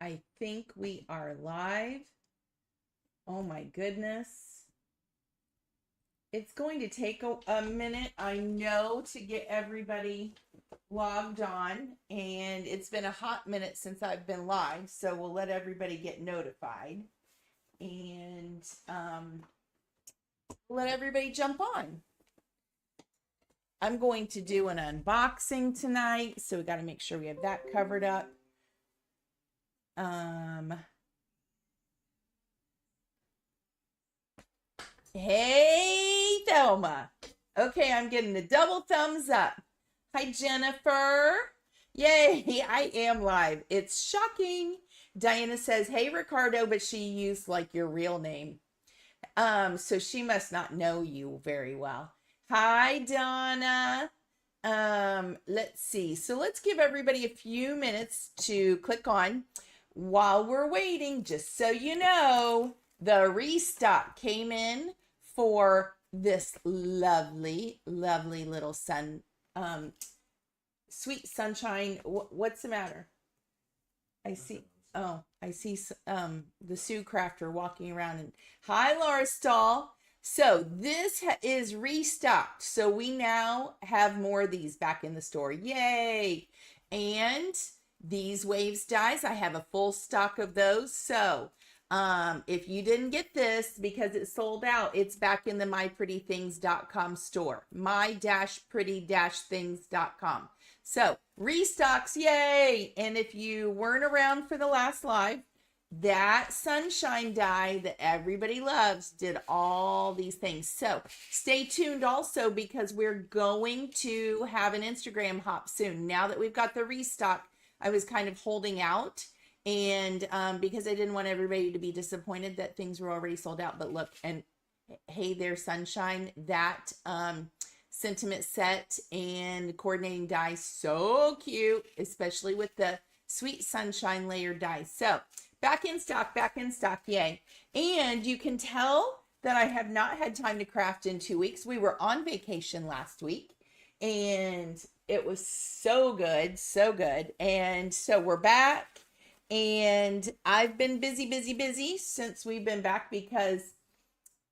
I think we are live. Oh my goodness. It's going to take a minute, I know, to get everybody logged on. And it's been a hot minute since I've been live. So we'll let everybody get notified. And let everybody jump on. I'm going to do an unboxing tonight. So we got to make sure we have that covered up. Hey, Thelma. Okay, I'm getting the double thumbs up. Hi, Jennifer. Yay, I am live. It's shocking. Diana says, hey, Ricardo, but she used like your real name. So she must not know you very well. Hi, Donna. Let's see. So let's give everybody a few minutes to click on. While we're waiting, just so you know, the restock came in for this lovely, lovely little sweet sunshine. What's the matter? I see. Oh, I see the Sue Crafter walking around. And hi, Laura Stahl. So this is restocked. So we now have more of these back in the store. Yay! And these waves dies, I have a full stock of those. So if you didn't get this because it sold out, it's back in the myprettythings.com store. my-pretty-things.com. So restocks, yay! And if you weren't around for the last live, that sunshine die that everybody loves did all these things. So stay tuned also, because we're going to have an Instagram hop soon. Now that we've got the restock, I was kind of holding out, and because I didn't want everybody to be disappointed that things were already sold out. But look, and hey there, sunshine, that sentiment set and coordinating die, so cute, especially with the sweet sunshine layer die. So back in stock, yay. And you can tell that I have not had time to craft in 2 weeks. We were on vacation last week, and it was so good, so good. And so we're back, and I've been busy since we've been back, because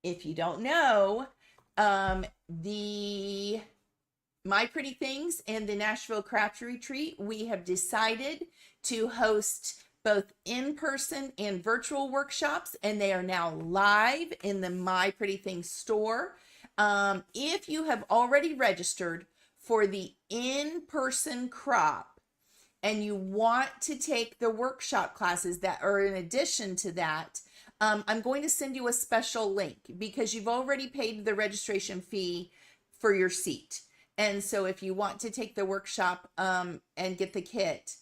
if you don't know, the My Pretty Things and the Nashville Craft Retreat, we have decided to host both in-person and virtual workshops, and they are now live in the My Pretty Things store. If you have already registered for the in-person crop and you want to take the workshop classes that are in addition to that, I'm going to send you a special link, because you've already paid the registration fee for your seat. And so if you want to take the workshop and get the kit,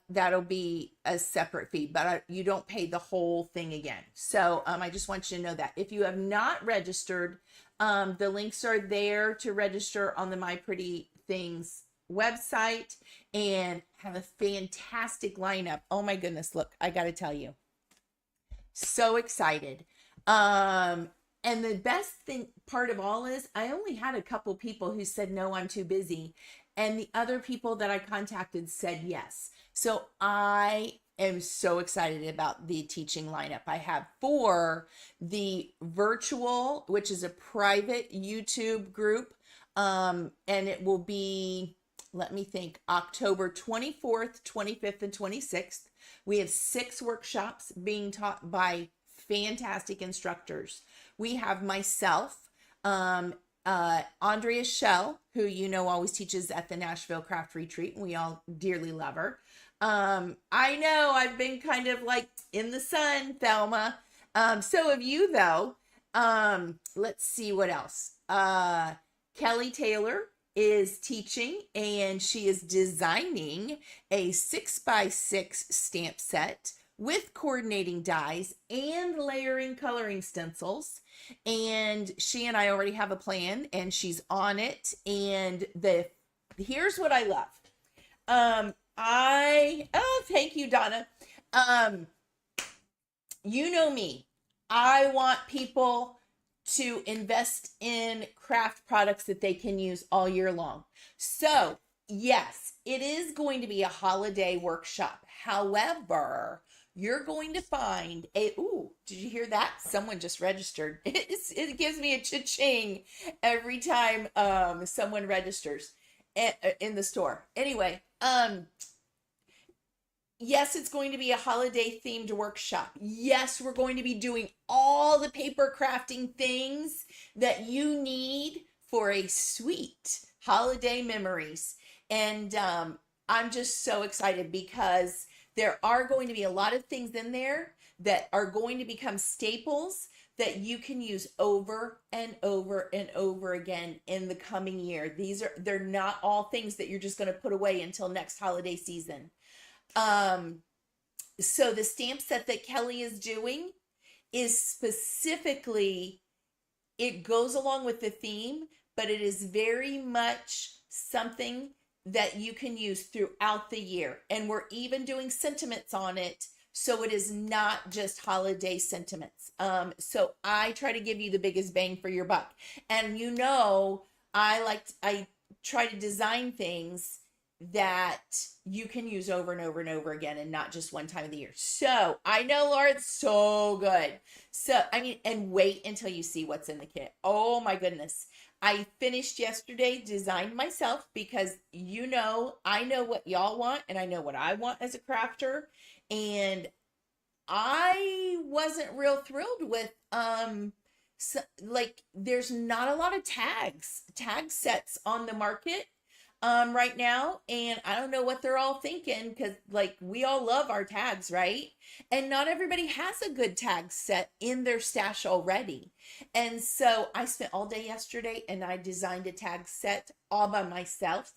that'll be a separate fee, but you don't pay the whole thing again. So I just want you to know that. If you have not registered, the links are there to register on the My Pretty Things website, and have a fantastic lineup. Oh my goodness, look, I got to tell you, so excited. And the best part of all is I only had a couple people who said, no, I'm too busy. And the other people that I contacted said yes. So I am so excited about the teaching lineup I have for the virtual, which is a private YouTube group. And it will be, let me think, October 24th, 25th, and 26th. We have 6 workshops being taught by fantastic instructors. We have myself, Andrea Shell, who you know always teaches at the Nashville Craft Retreat, and we all dearly love her. I know I've been kind of like in the sun, Thelma. So have you, though. Let's see what else. Kelly Taylor is teaching, and she is designing a 6x6 stamp set with coordinating dies and layering coloring stencils. And she and I already have a plan, and she's on it. And here's what I love. Thank you, Donna. You know me. I want people to invest in craft products that they can use all year long. So Yes, it is going to be a holiday workshop. However, you're going to find a, ooh, did you hear that? Someone just registered. It gives me a cha-ching every time someone registers in the store. Anyway, yes, it's going to be a holiday themed workshop. Yes, we're going to be doing all the paper crafting things that you need for a sweet holiday memories. And I'm just so excited because there are going to be a lot of things in there that are going to become staples that you can use over and over and over again in the coming year. They're not all things that you're just going to put away until next holiday season. Um, so the stamp set that Kelly is doing is specifically, it goes along with the theme, but it is very much something that you can use throughout the year. And we're even doing sentiments on it. So it is not just holiday sentiments. So I try to give you the biggest bang for your buck. And I try to design things that you can use over and over and over again and not just one time of the year. So I know, Laura, it's so good. So, I mean, and wait until you see what's in the kit. Oh my goodness. I finished yesterday, designed myself because I know what y'all want and I know what I want as a crafter. And I wasn't real thrilled with, like there's not a lot of tag sets on the market right now, and I don't know what they're all thinking because like we all love our tags, right? And not everybody has a good tag set in their stash already. And so I spent all day yesterday and I designed a tag set all by myself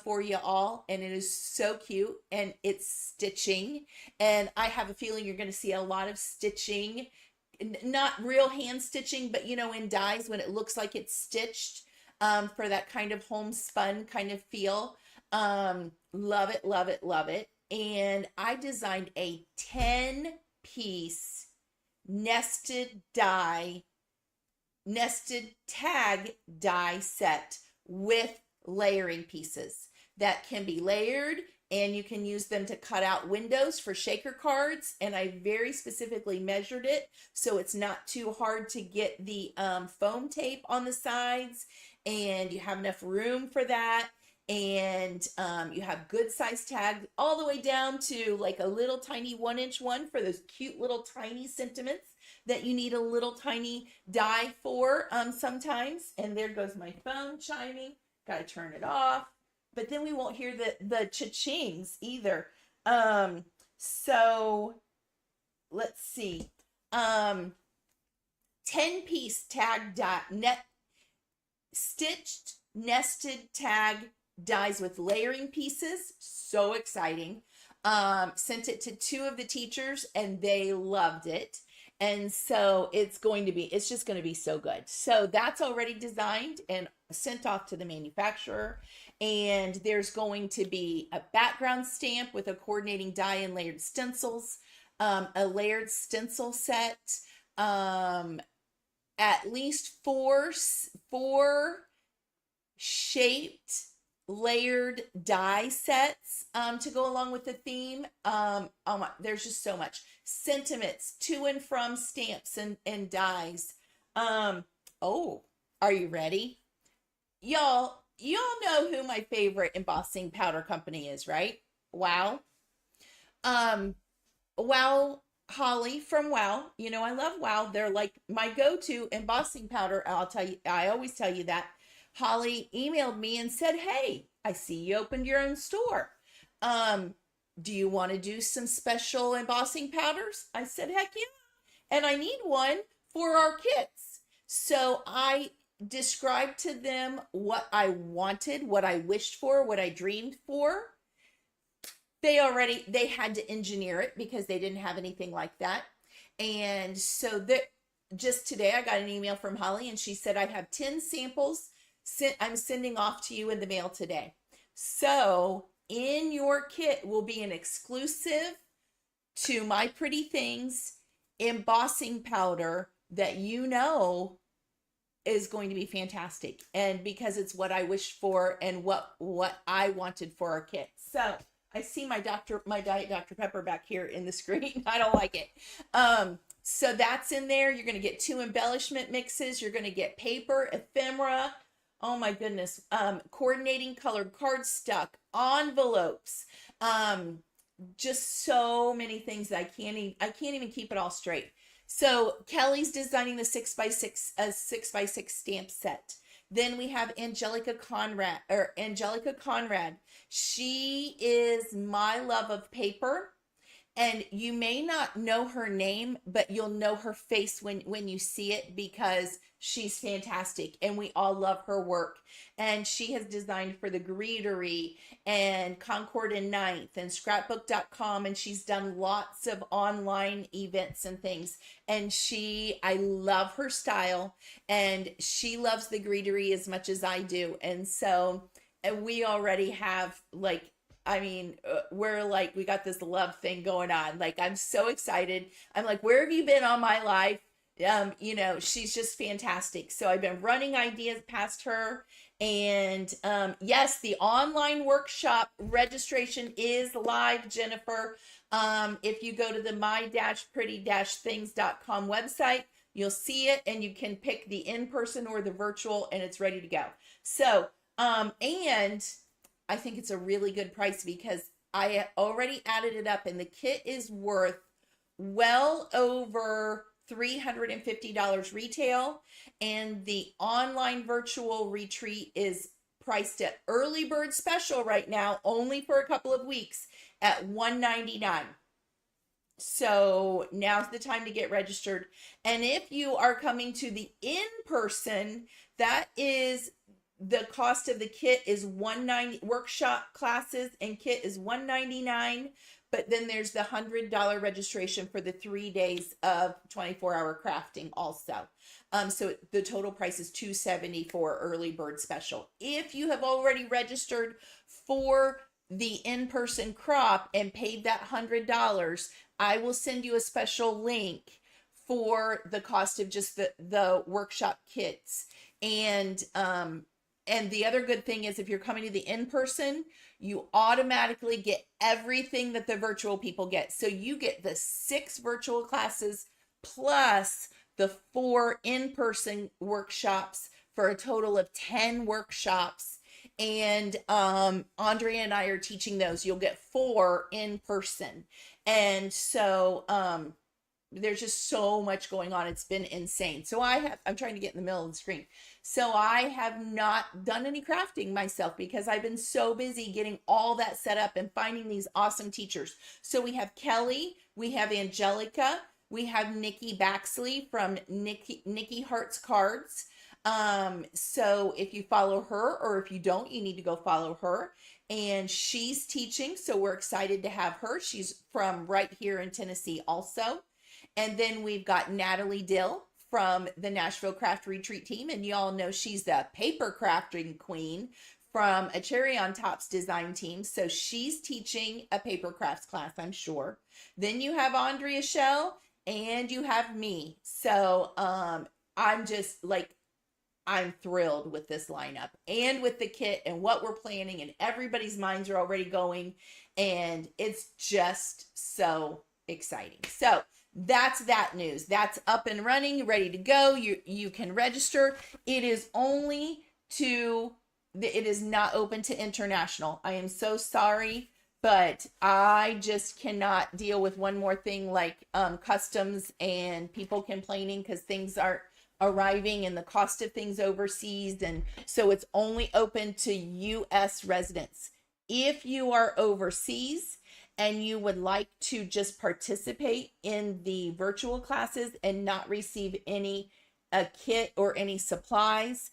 for you all, and it is so cute and it's stitching, and I have a feeling you're going to see a lot of stitching, not real hand stitching, but in dies when it looks like it's stitched, for that kind of homespun kind of feel. Love it, love it, love it. And I designed a 10-piece nested tag die set with layering pieces that can be layered, and you can use them to cut out windows for shaker cards. And I very specifically measured it so it's not too hard to get the foam tape on the sides, and you have enough room for that. And you have good size tags all the way down to like a little tiny 1-inch one for those cute little tiny sentiments that you need a little tiny die for sometimes. And there goes my phone chiming. Got to turn it off. But then we won't hear the cha-chings either. So let's see. 10-piece tag stitched nested tag dies with layering pieces. So exciting. Sent it to 2 of the teachers and they loved it. And so it's just going to be so good. So that's already designed and sent off to the manufacturer. And there's going to be a background stamp with a coordinating die and layered stencils, a layered stencil set, at least four shaped layered die sets to go along with the theme. Oh my, there's just so much. Sentiments, to and from stamps and dies. Oh, are you ready? Y'all know who my favorite embossing powder company is, right? Wow. Wow, Holly from Wow. I love Wow. They're like my go-to embossing powder. I always tell you that. Holly emailed me and said, "Hey, I see you opened your own store. Do you want to do some special embossing powders?" I said, "Heck yeah. And I need one for our kits." So I described to them what I wanted, what I wished for, what I dreamed for. They had to engineer it because they didn't have anything like that. And so just today I got an email from Holly and she said, "I have 10 samples I'm sending off to you in the mail today." So in your kit will be an exclusive to My Pretty Things embossing powder that is going to be fantastic, and because it's what I wished for and what I wanted for our kit. So I see my Diet Dr. Pepper back here in the screen. I don't like it. So that's in there. You're going to get 2 embellishment mixes. You're going to get paper, ephemera. Oh my goodness. Coordinating colored cardstock, envelopes. Just so many things that I can't even keep it all straight. So Kelly's designing the 6x6 stamp set. Then we have Angelica Conrad. She is my love of paper. And you may not know her name, but you'll know her face when you see it, because she's fantastic and we all love her work. And she has designed for the Greetery and Concord and Ninth and scrapbook.com, and she's done lots of online events and things. And I love her style, and she loves the Greetery as much as I do. And so we already have we're like, we got this love thing going on. Like, I'm so excited. I'm like, where have you been all my life? She's just fantastic. So I've been running ideas past her. And yes, the online workshop registration is live, Jennifer. If you go to the my-pretty-things.com website, you'll see it, and you can pick the in-person or the virtual, and it's ready to go. So, and I think it's a really good price, because I already added it up, and the kit is worth well over $350 retail, and the online virtual retreat is priced at early bird special right now, only for a couple of weeks, at $199. So now's the time to get registered. And if you are coming to the in-person, that is, the cost of the kit is $190. Workshop classes and kit is $199, but then there's the $100 registration for the 3 days of 24-hour crafting also. So the total price is $270 for early bird special. If you have already registered for the in-person crop and paid that $100, I will send you a special link for the cost of just the workshop kits. And the other good thing is, if you're coming to the in-person, you automatically get everything that the virtual people get. So you get the 6 virtual classes plus the 4 in-person workshops for a total of 10 workshops. And Andrea and I are teaching those. You'll get 4 in person. And so there's just so much going on. It's been insane. So I'm trying to get in the middle of the screen. So I have not done any crafting myself, because I've been so busy getting all that set up and finding these awesome teachers. So we have Kelly, we have Angelica, we have Nikki Baxley from Nikki Hearts Cards. So if you follow her, or if you don't, you need to go follow her. And she's teaching, so we're excited to have her. She's from right here in Tennessee also. And then we've got Natalie Dill from the Nashville Craft Retreat team. And y'all know she's the paper crafting queen from a Cherry on Top's design team. So she's teaching a paper crafts class, I'm sure. Then you have Andrea Shell, and you have me. So I'm just like, I'm thrilled with this lineup and with the kit and what we're planning, and everybody's minds are already going, and it's just so exciting. So that's that news. That's up and running, ready to go. You can register. It is not open to international. I am so sorry, but I just cannot deal with one more thing like customs and people complaining because things aren't arriving and the cost of things overseas. And so it's only open to U.S. residents. If you are overseas and you would like to just participate in the virtual classes and not receive any kit or any supplies,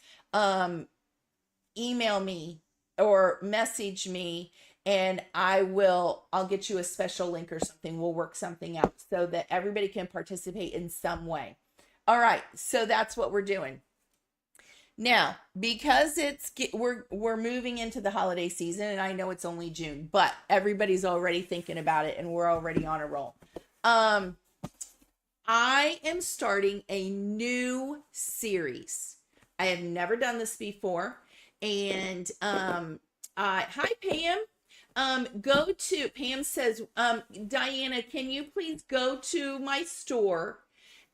email me or message me, and I'll get you a special link or something. We'll work something out so that everybody can participate in some way. All right, so that's what we're doing. Now, because we're moving into the holiday season, and I know it's only June, but everybody's already thinking about it, and we're already on a roll. I am starting a new series I have never done this before. And hi Pam. Pam says, Diana, can you please go to my store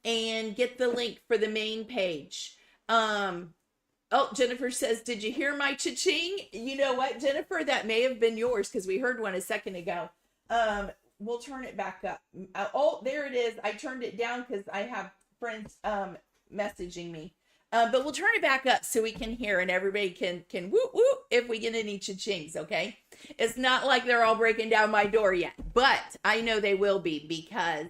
and get the link for the main page? Oh, Jennifer says, did you hear my cha-ching? You know what, Jennifer, that may have been yours because we heard one a second ago. We'll turn it back up. Oh, there it is. I turned it down because I have friends messaging me. But we'll turn it back up so we can hear and everybody can whoop whoop if we get any cha-chings, okay? It's not like they're all breaking down my door yet, but I know they will be because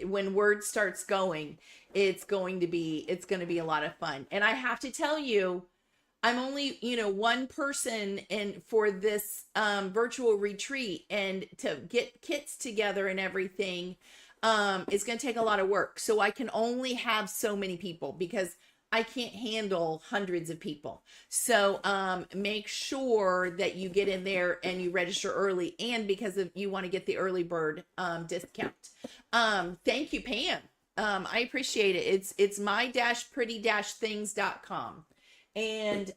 when word starts going, it's going to be a lot of fun. And I have to tell you, I'm only, one person for this virtual retreat, and to get kits together and everything, it's going to take a lot of work. So I can only have so many people because I can't handle hundreds of people. So make sure that you get in there and you register early, and because you want to get the early bird discount. Thank you, Pam. I appreciate it. It's my-pretty-things.com. And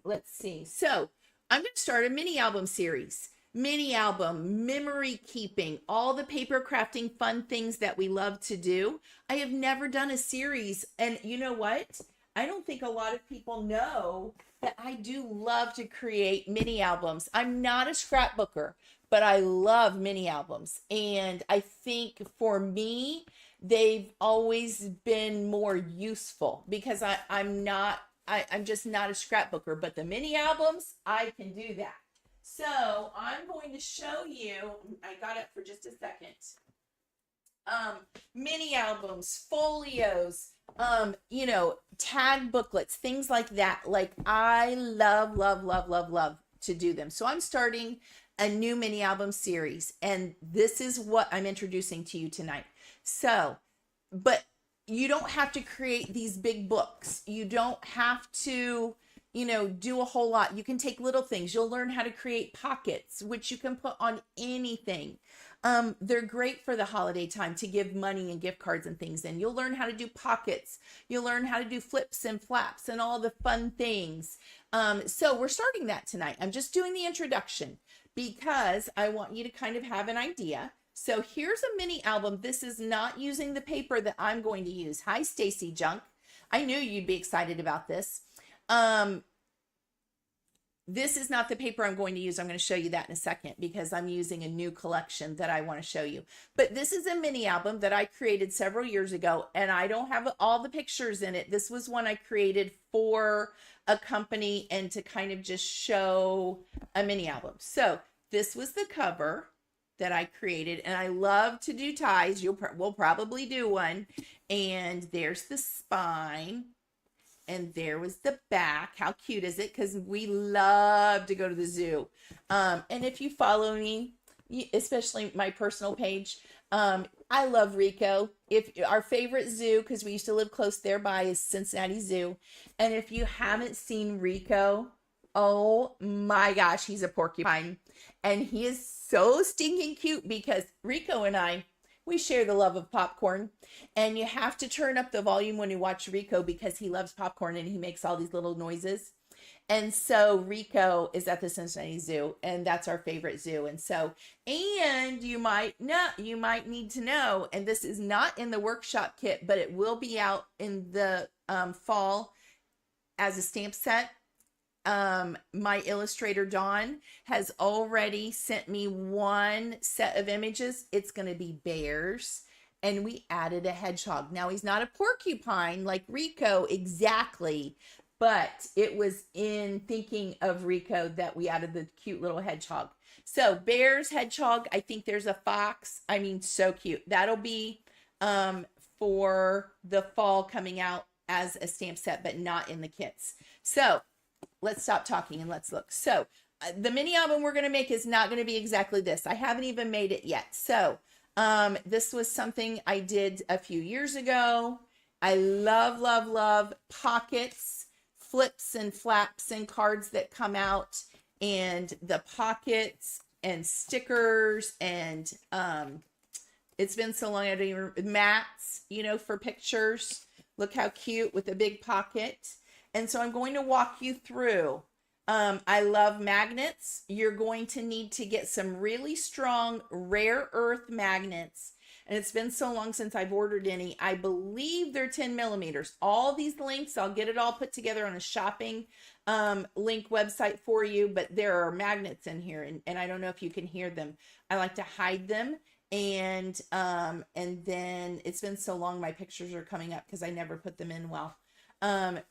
let's see. So I'm going to start a mini album series. Mini album, memory keeping, all the paper crafting fun things that we love to do. I have never done a series. And you know what? I don't think a lot of people know that I do love to create mini albums. I'm not a scrapbooker, but I love mini albums. And I think for me, they've always been more useful because I'm just not a scrapbooker, but the mini albums, I can do that. So I'm going to show you, I got it for just a second. Mini albums, folios, tag booklets, things like that. Like I love, love, love, love, love to do them. So I'm starting a new mini album series, and this is what I'm introducing to you tonight. So, but you don't have to create these big books. You don't have to, do a whole lot. You can take little things. You'll learn how to create pockets, which you can put on anything. They're great for the holiday time to give money and gift cards and things in. You'll learn how to do pockets. You'll learn how to do flips and flaps and all the fun things. So we're starting that tonight. I'm just doing the introduction because I want you to kind of have an idea. So here's a mini album. This is not using the paper that I'm going to use. Hi, Stacy Junk. I knew you'd be excited about this. This is not the paper I'm going to use. I'm going to show you that in a second because I'm using a new collection that I want to show you. But this is a mini album that I created several years ago, and I don't have all the pictures in it. This was one I created for a company and to kind of just show a mini album. So this was the cover that I created, and I love to do ties. We'll probably do one. And there's the spine. And there was the back. How cute is it? Because we love to go to the zoo. And if you follow me, especially my personal page, I love Rico. If our favorite zoo, because we used to live close thereby, is Cincinnati Zoo. And if you haven't seen Rico, oh my gosh, he's a porcupine. And he is so stinking cute because Rico and I, we share the love of popcorn, and you have to turn up the volume when you watch Rico because he loves popcorn and he makes all these little noises. And so Rico is at the Cincinnati Zoo, and that's our favorite zoo. And so, and you might need to know, and this is not in the workshop kit, but it will be out in the fall as a stamp set. My illustrator Dawn has already sent me one set of images. It's going to be bears, and we added a hedgehog. Now he's not a porcupine like Rico exactly, but it was in thinking of Rico that we added the cute little hedgehog. So bears, hedgehog, I think there's a fox. I mean, so cute. That'll be for the fall coming out as a stamp set, but not in the kits. So let's stop talking and let's look. So the mini album we're going to make is not going to be exactly this. I haven't even made it yet. So this was something I did a few years ago. I love, love, love pockets, flips and flaps and cards that come out, and the pockets and stickers, and it's been so long I don't even, mats, for pictures. Look how cute with a big pocket. And so I'm going to walk you through. I love magnets. You're going to need to get some really strong rare earth magnets. And it's been so long since I've ordered any. I believe they're 10 millimeters. All these links, I'll get it all put together on a shopping link website for you, but there are magnets in here, and I don't know if you can hear them. I like to hide them, and then it's been so long my pictures are coming up because I never put them in well.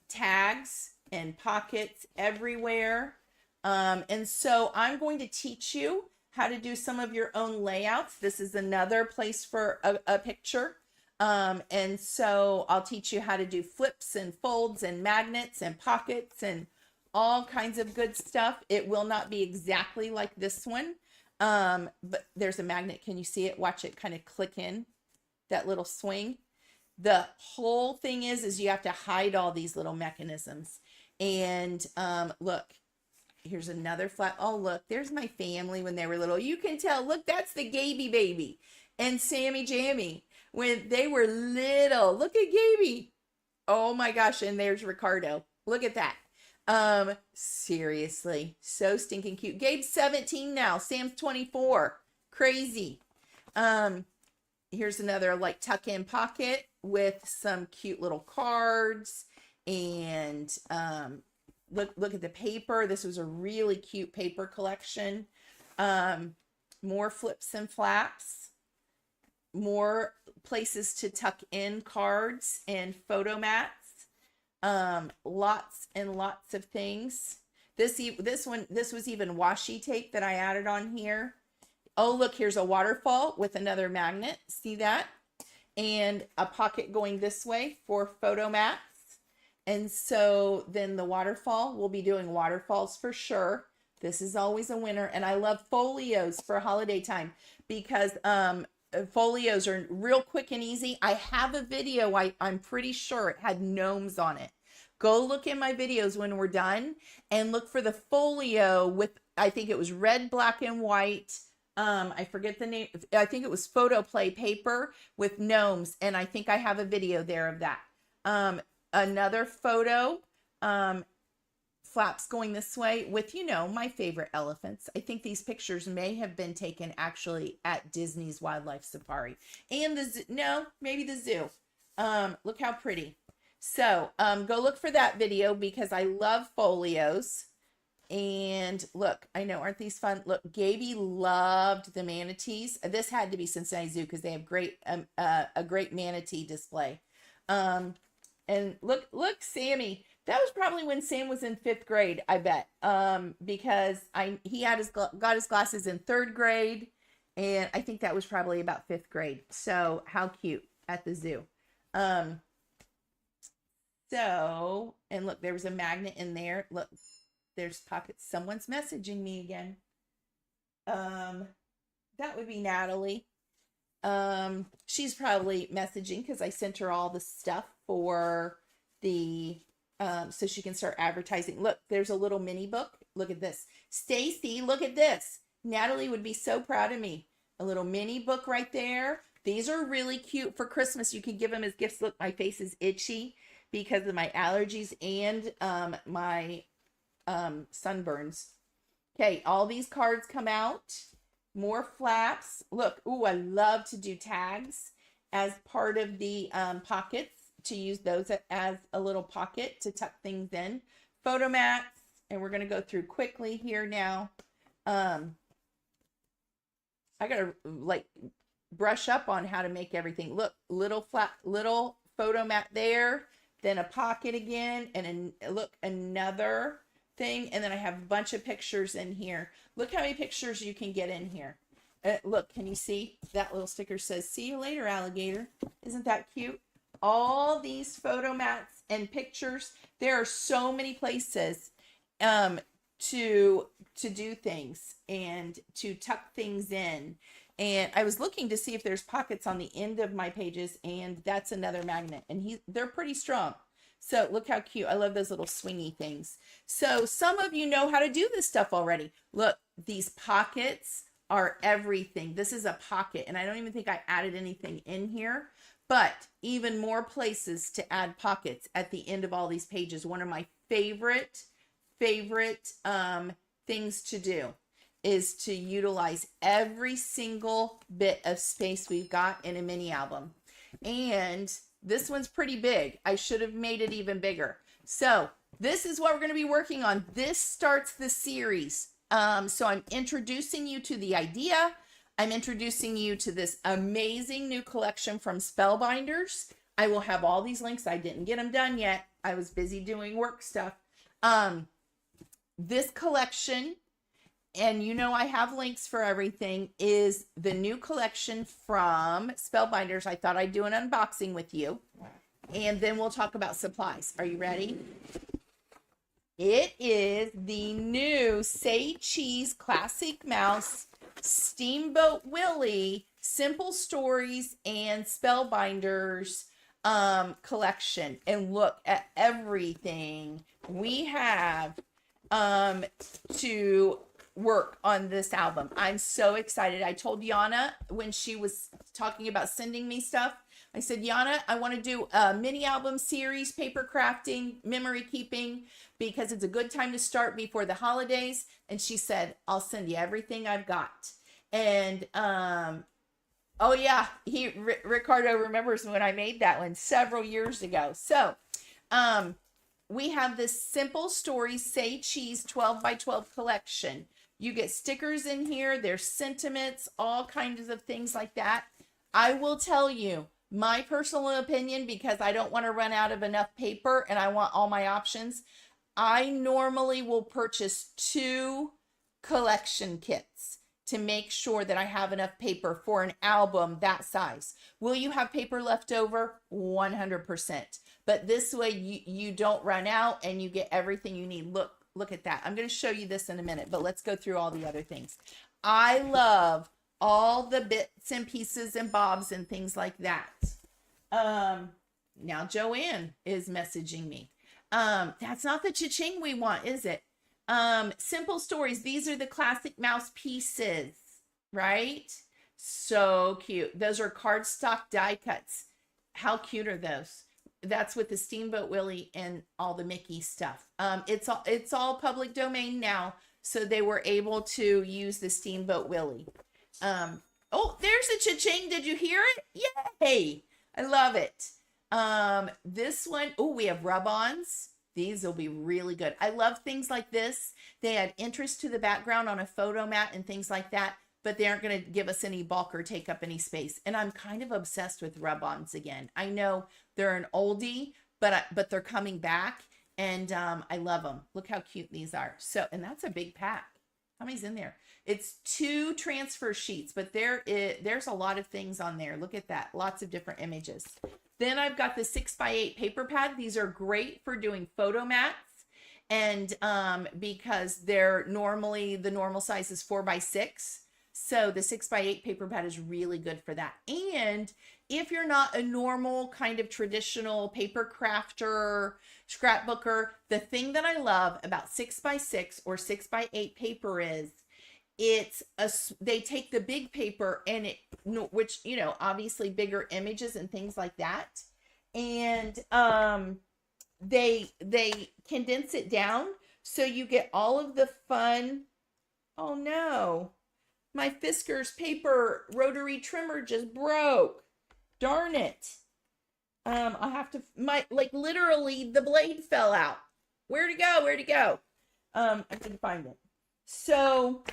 Tags and pockets everywhere. And so I'm going to teach you how to do some of your own layouts. This is another place for a picture. And so I'll teach you how to do flips and folds and magnets and pockets and all kinds of good stuff. It will not be exactly like this one. But there's a magnet. Can you see it? Watch it kind of click in that little swing. The whole thing is you have to hide all these little mechanisms. And look, here's another flat. Oh, look, there's my family when they were little. You can tell, look, that's the Gaby baby and Sammy Jammy when they were little. Look at Gaby. Oh my gosh. And there's Ricardo. Look at that. Seriously, so stinking cute. Gabe's 17 now. Sam's 24. Crazy. Here's another like tuck in pocket with some cute little cards and, look at the paper. This was a really cute paper collection. More flips and flaps, more places to tuck in cards and photo mats. Lots and lots of things. This was even washi tape that I added on here. Oh, look, here's a waterfall with another magnet. See that? And a pocket going this way for photo mats. And so then the waterfall, we'll be doing waterfalls for sure. This is always a winner. And I love folios for holiday time because folios are real quick and easy. I have a video, I'm pretty sure it had gnomes on it. Go look in my videos when we're done and look for the folio with, I think it was red, black, and white. I forget the name. I think it was photo play paper with gnomes. And I think I have a video there of that. Another photo, flaps going this way with, you know, my favorite elephants. I think these pictures may have been taken actually at Disney's Wildlife Safari and the zoo. No, maybe the zoo. Look how pretty. So, go look for that video because I love folios. And look, I know, aren't these fun? Look, Gaby loved the manatees. This had to be Cincinnati Zoo because they have a great manatee display. And look, Sammy. That was probably when Sam was in 5th grade, I bet. Because he had got his glasses in 3rd grade, and I think that was probably about 5th grade. So how cute at the zoo. So, and look, there was a magnet in there. Look, there's pockets. Someone's messaging me again. That would be Natalie. She's probably messaging because I sent her all the stuff for the so she can start advertising. Look, there's a little mini book. Look at this. Stacy, look at this. Natalie would be so proud of me. A little mini book right there. These are really cute for Christmas. You can give them as gifts. Look, my face is itchy because of my allergies and my sunburns. Okay, all these cards come out. More flaps. Look, ooh, I love to do tags as part of the pockets, to use those as a little pocket to tuck things in. Photo mats, and we're going to go through quickly here now. I got to like brush up on how to make everything. Look, little photo mat there, then a pocket again, and look, another thing, and then I have a bunch of pictures in here. Look how many pictures you can get in here. Look, can you see that little sticker says, "See you later, alligator." Isn't that cute? All these photo mats and pictures. There are so many places to do things and to tuck things in. And I was looking to see if there's pockets on the end of my pages, and that's another magnet, and they're pretty strong. So look how cute. I love those little swingy things. So some of you know how to do this stuff already. Look, these pockets are everything. This is a pocket, and I don't even think I added anything in here, but even more places to add pockets at the end of all these pages. One of my favorite things to do is to utilize every single bit of space we've got in a mini album. And this one's pretty big. I should have made it even bigger. So this is what we're going to be working on. This starts the series. So I'm introducing you to the idea. I'm introducing you to this amazing new collection from Spellbinders. I will have all these links. I didn't get them done yet. I was busy doing work stuff. This collection, and you know I have links for everything, is the new collection from Spellbinders. I thought I'd do an unboxing with you, and then we'll talk about supplies. Are you ready? It is the new Say Cheese Classic Mouse Steamboat Willie Simple Stories and Spellbinders collection. And look at everything we have to work on this album. I'm so excited. I told Yana when she was talking about sending me stuff, I said, Yana, I want to do a mini album series, paper crafting, memory keeping, because it's a good time to start before the holidays. And she said, I'll send you everything I've got. And oh yeah, Ricardo remembers when I made that one several years ago. So we have this Simple Stories Say Cheese 12 by 12 collection. You get stickers in here. There's sentiments, all kinds of things like that. I will tell you my personal opinion, because I don't want to run out of enough paper and I want all my options. I normally will purchase 2 collection kits to make sure that I have enough paper for an album that size. Will you have paper left over? 100%. But this way you don't run out and you get everything you need. Look at that. I'm going to show you this in a minute, but let's go through all the other things. I love all the bits and pieces and bobs and things like that. Now Joanne is messaging me. That's not the cha-ching we want, is it? Simple Stories. These are the classic mouse pieces, right? So cute. Those are cardstock die cuts. How cute are those? That's with the Steamboat Willie and all the Mickey stuff. It's all public domain now, so they were able to use the Steamboat Willie. Oh, there's a cha-ching. Did you hear it? Yay! I love it. This one, oh, we have rub-ons. These will be really good. I love things like this. They add interest to the background on a photo mat and things like that, but they aren't going to give us any bulk or take up any space. And I'm kind of obsessed with rub-ons again. I know they're an oldie, but they're coming back, and I love them. Look how cute these are. So, and that's a big pack. How many's in there? It's 2 transfer sheets, but there's a lot of things on there. Look at that. Lots of different images. Then I've got the 6x8 paper pad. These are great for doing photo mats. And because they're normally, the normal size is 4x6. So the 6x8 paper pad is really good for that. And if you're not a normal kind of traditional paper crafter, scrapbooker, the thing that I love about 6x6 or 6x8 paper is they take the big paper and which, you know, obviously bigger images and things like that. And they condense it down so you get all of the fun. Oh no, my Fisker's paper rotary trimmer just broke. Darn it. I have to, literally the blade fell out. Where'd it go? Where'd it go? I couldn't find it. So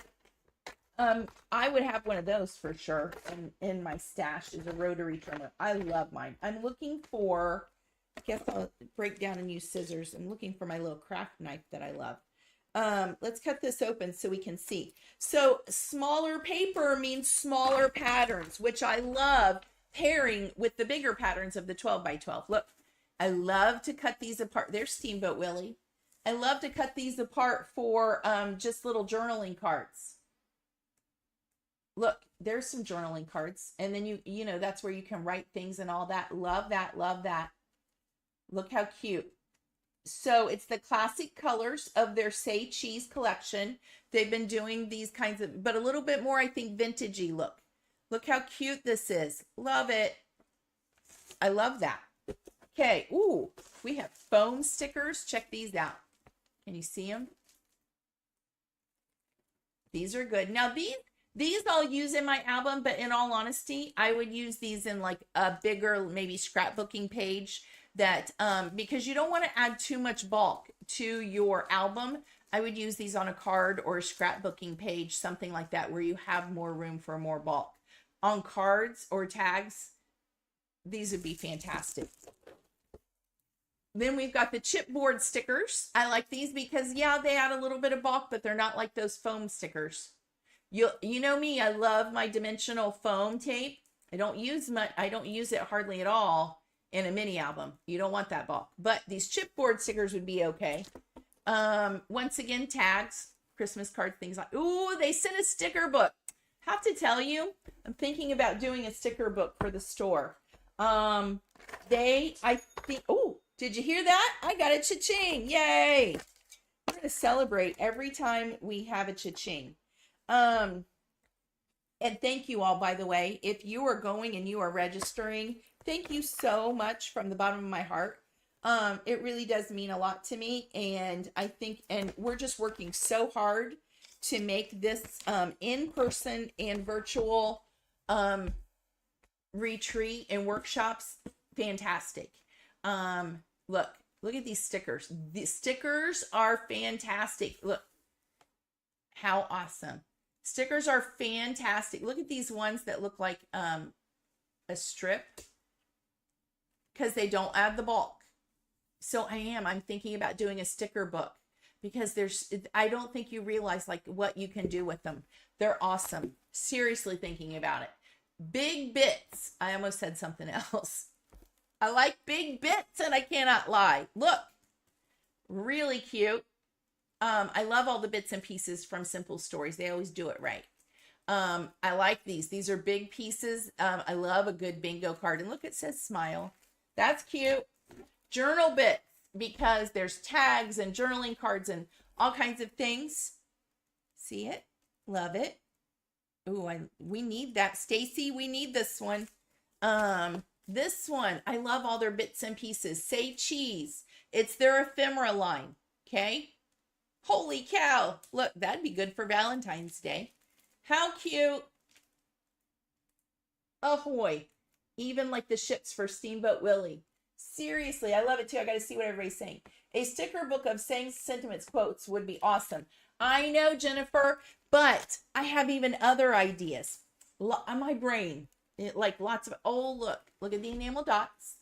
I would have one of those for sure in my stash, is a rotary trimmer. I love mine. I'm looking for, I guess I'll break down and use scissors. I'm looking for my little craft knife that I love. Let's cut this open so we can see. So smaller paper means smaller patterns, which I love pairing with the bigger patterns of the 12 by 12. Look, I love to cut these apart. There's Steamboat Willie. I love to cut these apart for just little journaling cards. Look, there's some journaling cards. And then you know, that's where you can write things and all that. Love that. Love that. Look how cute. So it's the classic colors of their Say Cheese collection. They've been doing these kinds of, but a little bit more, I think, vintagey look. Look how cute this is. Love it. I love that. Okay. Ooh, we have foam stickers. Check these out. Can you see them? These are good. Now these I'll use in my album, but in all honesty, I would use these in like a bigger, maybe scrapbooking page that, because you don't want to add too much bulk to your album. I would use these on a card or a scrapbooking page, something like that, where you have more room for more bulk. On cards or tags, these would be fantastic. Then we've got the chipboard stickers. I like these because, yeah, they add a little bit of bulk, but they're not like those foam stickers. You know me, I love my dimensional foam tape. I don't use it hardly at all in a mini album. You don't want that bulk. But these chipboard stickers would be okay. Once again, tags, Christmas cards, things like, ooh, they sent a sticker book. Have to tell you, I'm thinking about doing a sticker book for the store. I think, oh, did you hear that? I got a cha-ching. Yay. We're going to celebrate every time we have a cha-ching. And thank you all, by the way, if you are going and you are registering, thank you so much from the bottom of my heart. It really does mean a lot to me. And I think, and we're just working so hard to make this, in-person and virtual, retreat and workshops fantastic. Look at these stickers. The stickers are fantastic. Look how awesome. Stickers are fantastic. Look at these ones that look like a strip because they don't add the bulk. So I'm thinking about doing a sticker book because I don't think you realize like what you can do with them. They're awesome. Seriously thinking about it. Big bits. I almost said something else. I like big bits and I cannot lie. Look, really cute. I love all the bits and pieces from Simple Stories. They always do it right. I like these. These are big pieces. I love a good bingo card. And look, it says smile. That's cute. Journal bits, because there's tags and journaling cards and all kinds of things. See it? Love it. Ooh, we need that. Stacy, we need this one. This one, I love all their bits and pieces. Say Cheese. It's their ephemera line. Okay. Holy cow. Look, that'd be good for Valentine's Day. How cute. Ahoy. Even like the ships for Steamboat Willie. Seriously, I love it too. I got to see what everybody's saying. A sticker book of sayings, sentiments, quotes would be awesome. I know, Jennifer, but I have even other ideas. On my brain, like lots of, oh, look at the enamel dots.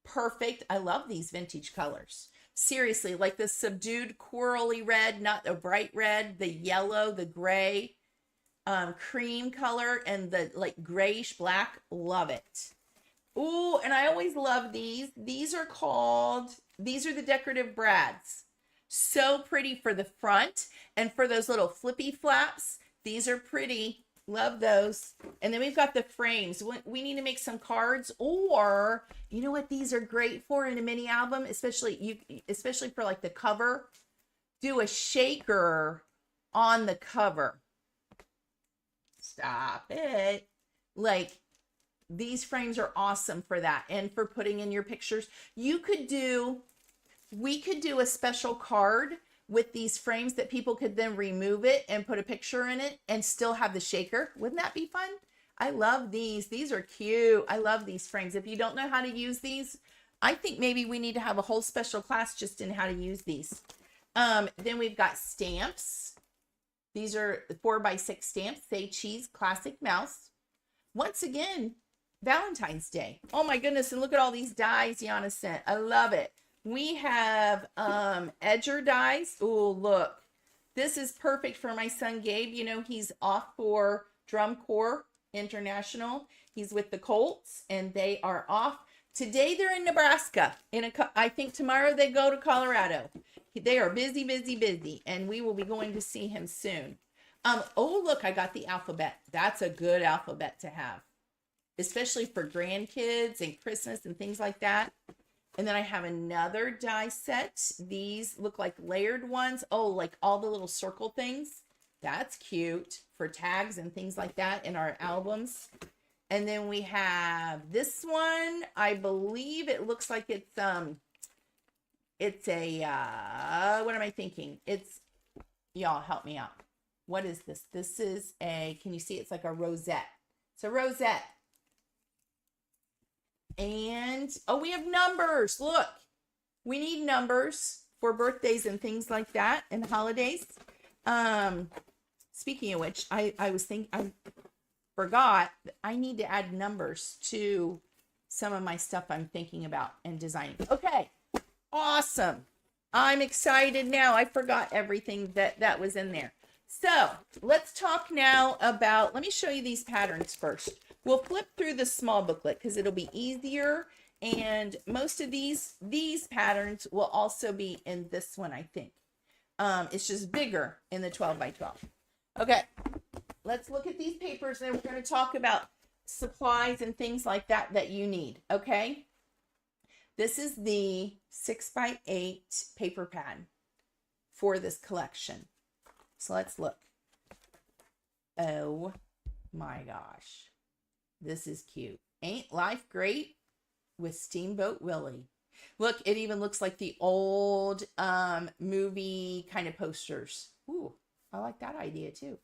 Perfect. I love these vintage colors. Seriously, like the subdued corally red, not the bright red, the yellow, the gray, cream color, and the like grayish black. Love it. Ooh, and I always love these. These are the decorative brads. So pretty for the front and for those little flippy flaps. These are pretty. Love those. And then we've got the frames. We need to make some cards, or you know what these are great for in a mini album, especially for like the cover. Do a shaker on the cover. Stop it. Like these frames are awesome for that and for putting in your pictures. We could do a special card with these frames that people could then remove it and put a picture in it and still have the shaker. Wouldn't that be fun? I love these. These are cute. I love these frames. If you don't know how to use these, I think maybe we need to have a whole special class just in how to use these. Then we've got stamps. These are 4x6 stamps. Say Cheese, Classic Mouse. Once again, Valentine's Day. Oh my goodness. And look at all these dies Yana sent. I love it. We have edger dies. Oh, look. This is perfect for my son Gabe. You know, he's off for Drum Corps International. He's with the Colts and they are off. Today they're in Nebraska. I think tomorrow they go to Colorado. They are busy, busy, busy. And we will be going to see him soon. Oh, look, I got the alphabet. That's a good alphabet to have. Especially for grandkids and Christmas and things like that. And then I have another die set. These look like layered ones. Oh, like all the little circle things. That's cute for tags and things like that in our albums. And then we have this one. I believe it looks like it's a, what am I thinking? Y'all help me out. What is this? This is can you see it's like a rosette. It's a rosette. And, oh, we have numbers. Look, we need numbers for birthdays and things like that and holidays. Speaking of which, I forgot that I need to add numbers to some of my stuff I'm thinking about and designing. Okay, awesome. I'm excited now. I forgot everything that was in there. So let's talk now about, let me show you these patterns first. We'll flip through the small booklet because it'll be easier. And most of these patterns will also be in this one, I think. It's just bigger in the 12 by 12. Okay, let's look at these papers and we're going to talk about supplies and things like that you need, okay? This is the 6 by 8 paper pad for this collection. So let's look. Oh my gosh. This is cute. Ain't life great with Steamboat Willie? Look, it even looks like the old movie kind of posters. Ooh, I like that idea too.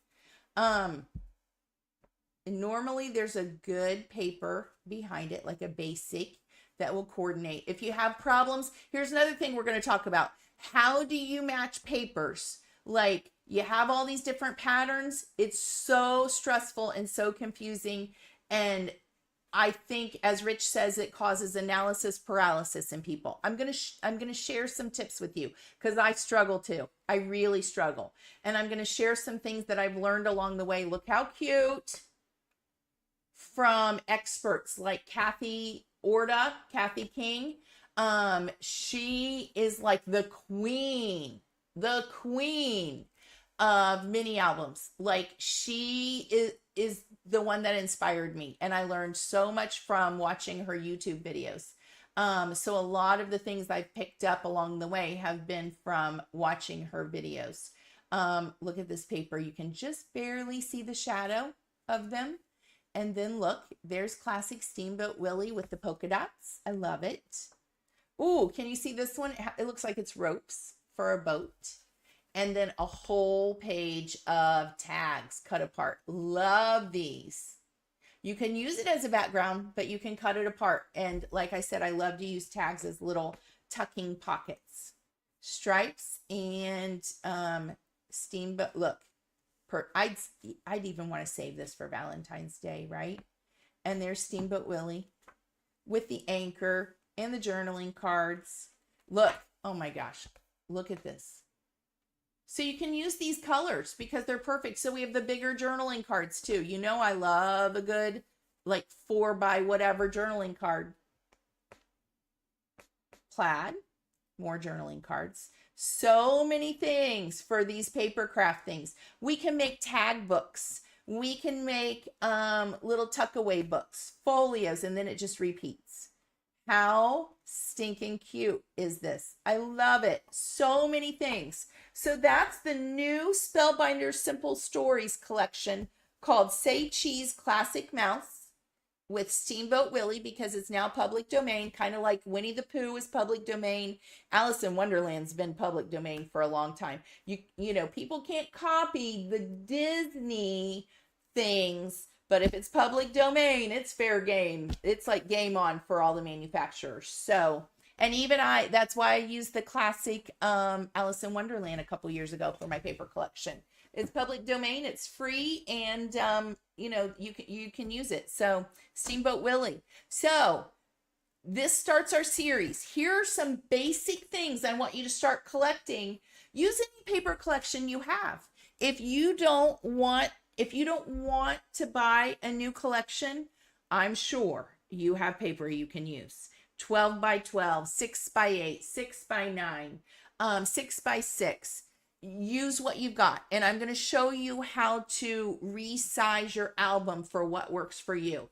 Normally there's a good paper behind it, like a basic that will coordinate. If you have problems, here's another thing we're going to talk about. How do you match papers? Like, you have all these different patterns. It's so stressful and so confusing. And I think, as Rich says, it causes analysis paralysis in people. I'm gonna share some tips with you because I struggle too. I really struggle. And I'm gonna share some things that I've learned along the way. Look how cute. From experts like Kathy King. She is like the queen of mini albums. Like, she is the one that inspired me, and I learned so much from watching her YouTube videos. So a lot of the things I've picked up along the way have been from watching her videos. Look at this paper. You can just barely see the shadow of them. And then look, there's classic Steamboat Willie with the polka dots. I love it. Ooh, can you see this one? It looks like it's ropes for a boat. And then a whole page of tags cut apart. Love these. You can use it as a background, but you can cut it apart. And like I said, I love to use tags as little tucking pockets. Stripes and Steamboat. Look, I'd even want to save this for Valentine's Day, right? And there's Steamboat Willie with the anchor and the journaling cards. Look, oh my gosh, look at this. So you can use these colors because they're perfect. So we have the bigger journaling cards too. You know, I love a good like 4 by whatever journaling card. Plaid, more journaling cards. So many things for these paper craft things. We can make tag books. We can make little tuckaway books, folios, and then it just repeats. How stinking cute is this? I love it. So many things. So that's the new Spellbinder Simple Stories collection called Say Cheese Classic Mouse with Steamboat Willie, because it's now public domain, kind of like Winnie the Pooh is public domain. Alice in Wonderland's been public domain for a long time. You know, people can't copy the Disney things, but if it's public domain, it's fair game. It's like game on for all the manufacturers. So, and even that's why I used the classic Alice in Wonderland a couple years ago for my paper collection. It's public domain, it's free, and you know, you can use it. So, Steamboat Willie. So, this starts our series. Here are some basic things I want you to start collecting. Use any paper collection you have. If you don't want to buy a new collection, I'm sure you have paper you can use. 12 by 12, 6 by 8, 6 by 9, 6 by 6. Use what you've got. And I'm going to show you how to resize your album for what works for you.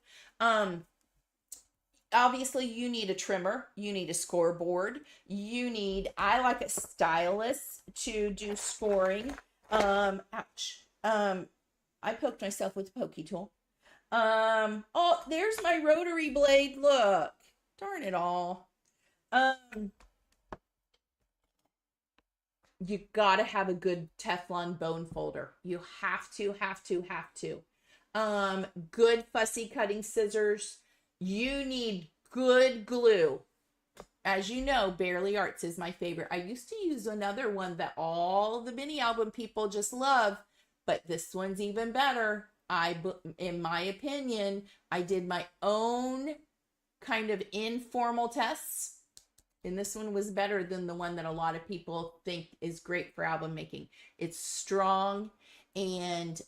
obviously you need a trimmer, you need a scoreboard, you need, I like a stylus to do scoring. Ouch. I poked myself with the pokey tool. Oh, there's my rotary blade. Look, darn it all. You gotta have a good Teflon bone folder. You have to. Good fussy cutting scissors. You need good glue. As you know, Barely Arts is my favorite. I used to use another one that all the mini album people just love, but this one's even better. In my opinion, I did my own kind of informal tests, and this one was better than the one that a lot of people think is great for album making. It's strong, and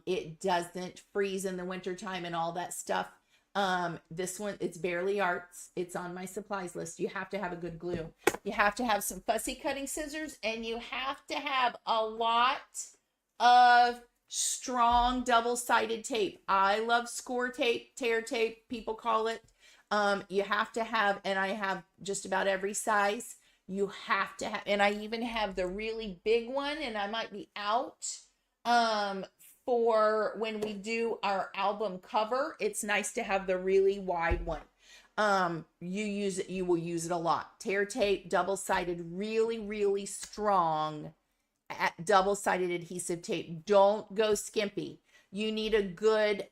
it doesn't freeze in the wintertime and all that stuff. This one, it's Barely Arts. It's on my supplies list. You have to have a good glue. You have to have some fussy cutting scissors, and you have to have a lot of strong double-sided tape. I love score tape, tear tape, people call it. You have to have, and I have just about every size. You have to have, and I even have the really big one, and I might be out for when we do our album cover. It's nice to have the really wide one. You will use it a lot. Tear tape, double-sided, really strong double-sided adhesive tape. Don't go skimpy. You need a good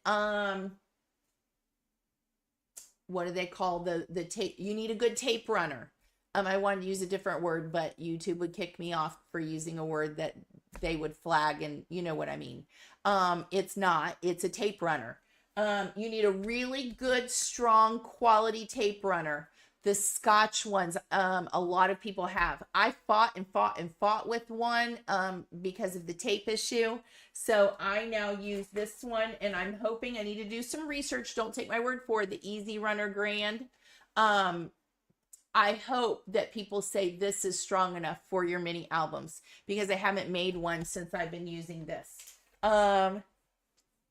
what do they call the tape? You need a good tape runner. I wanted to use a different word, but YouTube would kick me off for using a word that they would flag, and you know what I mean. It's not, it's a tape runner. You need a really good, strong quality tape runner. The Scotch ones, a lot of people have. I fought with one because of the tape issue. So I now use this one, and I'm hoping, I need to do some research. Don't take my word for it. The Easy Runner Grand. I hope that people say this is strong enough for your mini albums, because I haven't made one since I've been using this.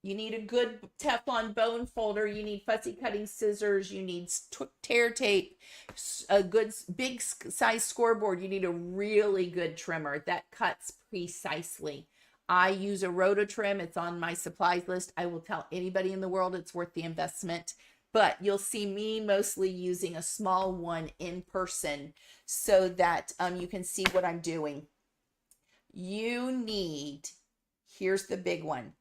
You need a good Teflon bone folder. You need fussy cutting scissors. You need tear tape, a good big size scoreboard. You need a really good trimmer that cuts precisely. I use a Rototrim. It's on my supplies list. I will tell anybody in the world it's worth the investment, but you'll see me mostly using a small one in person so that you can see what I'm doing. You need, here's the big one.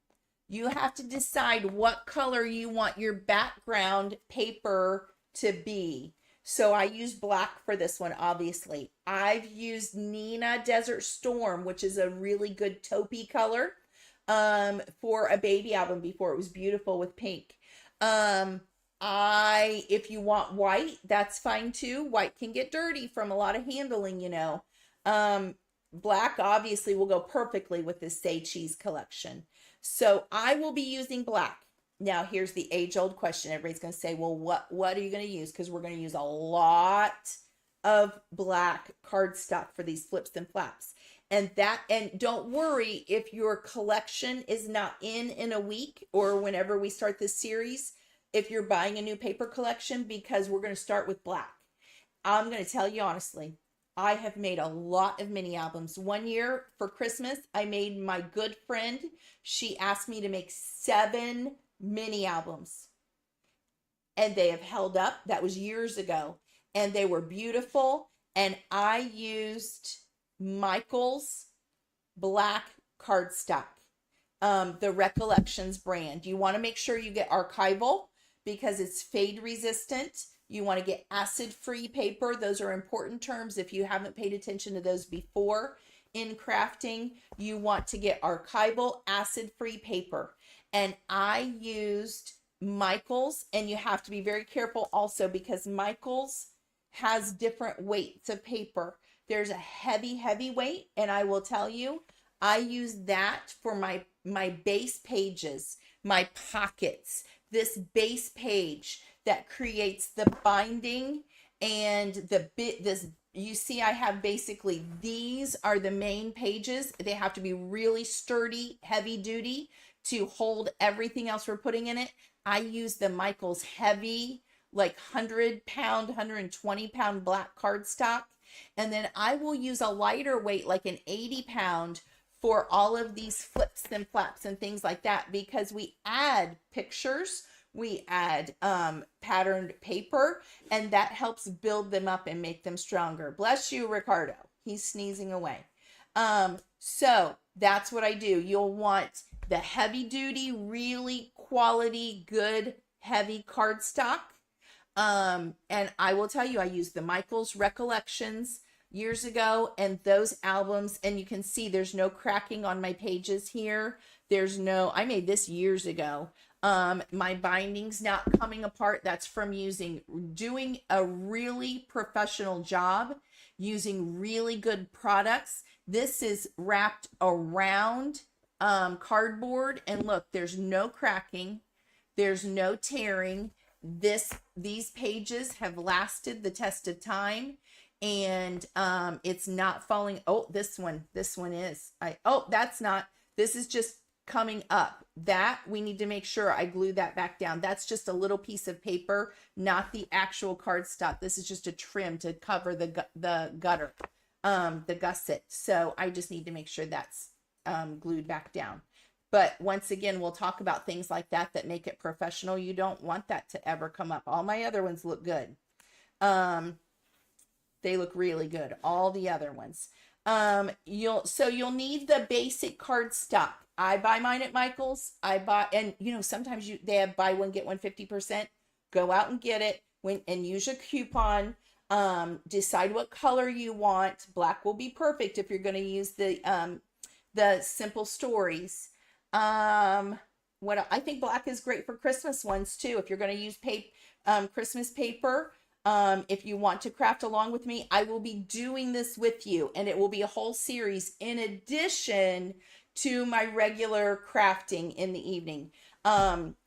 You have to decide what color you want your background paper to be. So I use black for this one, obviously. I've used Nina Desert Storm, which is a really good taupey color for a baby album before. It was beautiful with pink. If you want white, that's fine too. White can get dirty from a lot of handling, you know. Black obviously will go perfectly with this Say Cheese collection. So I will be using black. Now here's the age-old question. Everybody's going to say, well, what are you going to use? Because we're going to use a lot of black cardstock for these flips and flaps. And don't worry if your collection is not in a week or whenever we start this series, if you're buying a new paper collection, because we're going to start with black. I'm going to tell you honestly, I have made a lot of mini albums. One year for Christmas, I made my good friend. She asked me to make 7 mini albums, and they have held up. That was years ago, and they were beautiful. And I used Michael's black cardstock, the Recollections brand. You want to make sure you get archival because it's fade resistant. You want to get acid-free paper. Those are important terms. If you haven't paid attention to those before in crafting, you want to get archival acid-free paper. And I used Michael's, and you have to be very careful also because Michael's has different weights of paper. There's a heavy weight, and I will tell you, I use that for my base pages, my pockets, this base page that creates the binding and you see I have basically, these are the main pages. They have to be really sturdy, heavy duty to hold everything else we're putting in it. I use the Michael's heavy like 100 pound, 120 pound black cardstock. And then I will use a lighter weight, like an 80 pound, for all of these flips and flaps and things like that, because we add pictures, we add patterned paper, and that helps build them up and make them stronger. Bless you, Ricardo. He's sneezing away. So that's what I do. You'll want the heavy duty, really quality, good, heavy cardstock. And I will tell you, I used the Michaels Recollections years ago, and those albums, and you can see there's no cracking on my pages here. There's no, I made this years ago. My binding's not coming apart. That's from doing a really professional job, using really good products. This is wrapped around cardboard, and look, there's no cracking, there's no tearing. These pages have lasted the test of time, and it's not falling. Oh, this one is. Oh, that's not. This is just coming up. That we need to make sure I glue that back down. That's just a little piece of paper, not the actual cardstock. This is just a trim to cover the gutter, the gusset. So I just need to make sure that's glued back down. But once again, we'll talk about things like that that make it professional. You don't want that to ever come up. All my other ones look good. They look really good. All the other ones. You'll need the basic cardstock. I buy mine at Michael's. And you know, sometimes they have buy one, get one 50%. Go out and get it and use your coupon. Decide what color you want. Black will be perfect if you're going to use the Simple Stories. I think black is great for Christmas ones too. If you're going to use Christmas paper, if you want to craft along with me, I will be doing this with you, and it will be a whole series in addition to my regular crafting in the evening.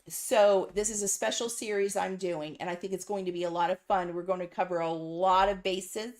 So this is a special series I'm doing, and I think it's going to be a lot of fun. We're going to cover a lot of bases,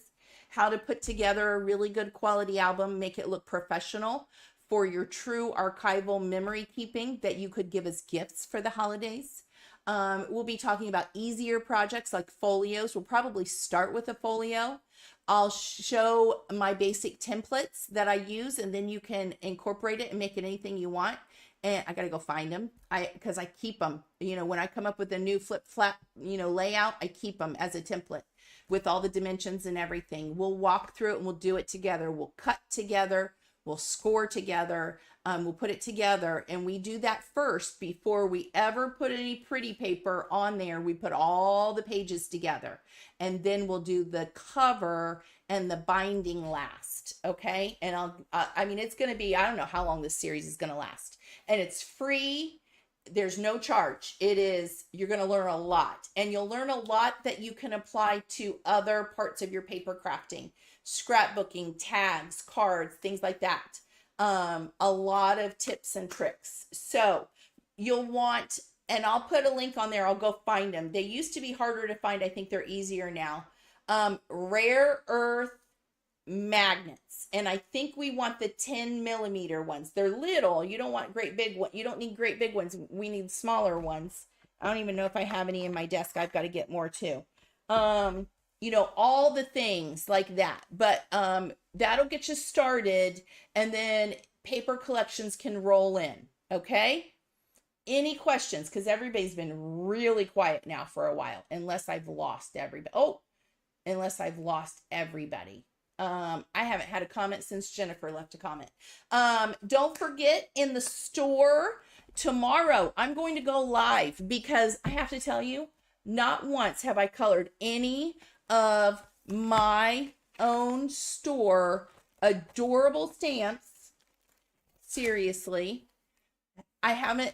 how to put together a really good quality album, make it look professional for your true archival memory keeping that you could give as gifts for the holidays. We'll be talking about easier projects like folios. We'll probably start with a folio. I'll show my basic templates that I use, and then you can incorporate it and make it anything you want. And I got to go find them because I keep them. You know, when I come up with a new flip flap, layout, I keep them as a template with all the dimensions and everything. We'll walk through it and we'll do it together. We'll cut together. We'll score together. We'll put it together, and we do that first before we ever put any pretty paper on there. We put all the pages together, and then we'll do the cover and the binding last. Okay. And it's going to be, I don't know how long this series is going to last, and it's free. There's no charge. You're going to learn a lot, and you'll learn a lot that you can apply to other parts of your paper crafting, scrapbooking, tags, cards, things like that. A lot of tips and tricks. So you'll want, and I'll put a link on there. I'll go find them. They used to be harder to find. I think they're easier now. Rare earth magnets. And I think we want the 10mm ones. They're little. You don't want great big ones. You don't need great big ones. We need smaller ones. I don't even know if I have any in my desk. I've got to get more too. All the things like that, but that'll get you started, and then paper collections can roll in. Okay. Any questions? Because everybody's been really quiet now for a while, unless I've lost everybody. I haven't had a comment since Jennifer left a comment. Don't forget, in the store tomorrow, I'm going to go live, because I have to tell you, not once have I colored any of my own store adorable stamps. Seriously, I haven't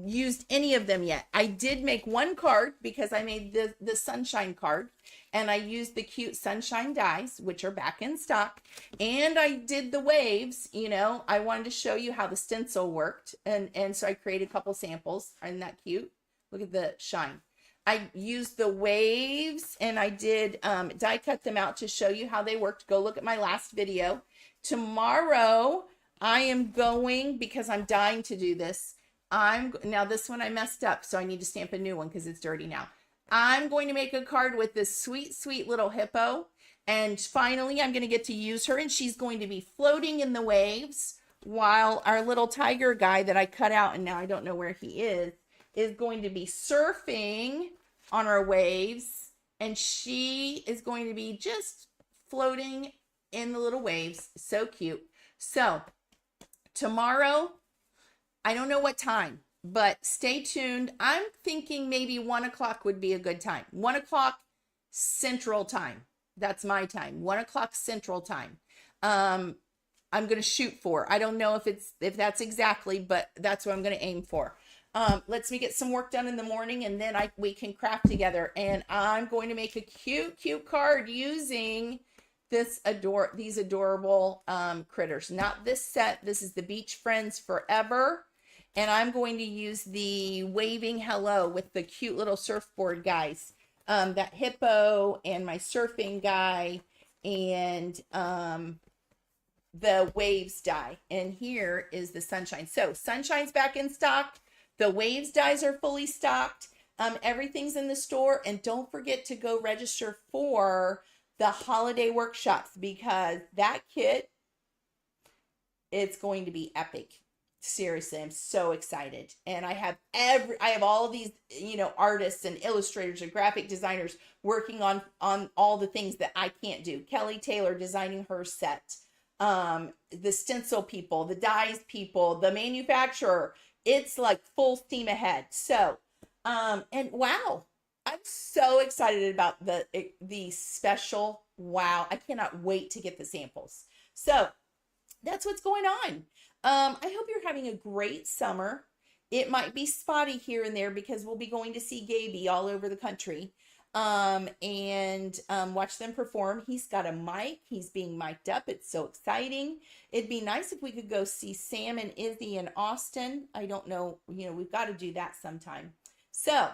used any of them yet. I did make one card because I made the sunshine card, and I used the cute sunshine dies, which are back in stock, and I did the waves. I wanted to show you how the stencil worked, and so I created a couple samples. Isn't that cute? Look at the shine. I used the waves, and I did die cut them out to show you how they worked. Go look at my last video. Tomorrow, I am going, because I'm dying to do this. Now this one I messed up, so I need to stamp a new one because it's dirty now. I'm going to make a card with this sweet, sweet little hippo. And finally, I'm going to get to use her, and she's going to be floating in the waves while our little tiger guy that I cut out, and now I don't know where he is going to be surfing on our waves. And she is going to be just floating in the little waves. So cute. So tomorrow, I don't know what time, but stay tuned. I'm thinking maybe 1 o'clock would be a good time. 1 o'clock Central Time. That's my time. 1 o'clock Central Time. I'm going to shoot for. I don't know if that's exactly, but that's what I'm going to aim for. Let's me get some work done in the morning, and then we can craft together. And I'm going to make a cute card using these adorable critters. Not this set. This is the Beach Friends Forever. And I'm going to use the waving hello with the cute little surfboard guys. That hippo and my surfing guy and the waves die. And here is the sunshine. So sunshine's back in stock. The waves dies are fully stocked. Everything's in the store. And don't forget to go register for the holiday workshops, because that kit, it's going to be epic. Seriously, I'm so excited. And I have all of these, artists and illustrators and graphic designers working on all the things that I can't do. Kelly Taylor designing her set. The stencil people, the dyes people, the manufacturer. It's like full steam ahead. So, and wow, I'm so excited about the special. Wow, I cannot wait to get the samples. So that's what's going on. I hope you're having a great summer. It might be spotty here and there because we'll be going to see Gaby all over the country and watch them perform. He's got a mic. He's being mic'd up. It's so exciting. It'd be nice if we could go see Sam and Izzy in Austin. I don't know. We've got to do that sometime. So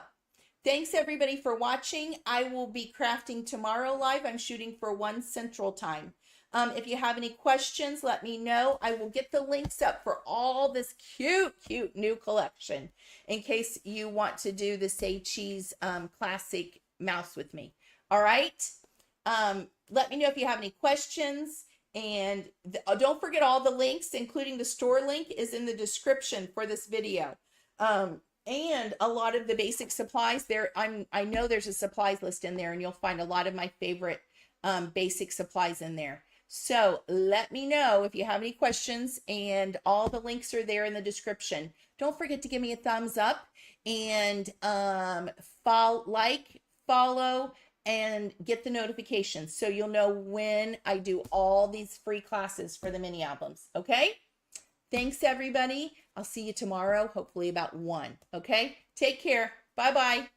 thanks everybody for watching. I will be crafting tomorrow live. I'm shooting for 1 Central Time. If you have any questions, let me know. I will get the links up for all this cute new collection in case you want to do the Say Cheese classic mouse with me. All right. Let me know if you have any questions. And don't forget, all the links, including the store link, is in the description for this video. And a lot of the basic supplies there. I know there's a supplies list in there, and you'll find a lot of my favorite basic supplies in there. So let me know if you have any questions, and all the links are there in the description. Don't forget to give me a thumbs up and follow, and get the notifications so you'll know when I do all these free classes for the mini albums. Okay? Thanks, everybody. I'll see you tomorrow, hopefully about 1. Okay? Take care. Bye-bye.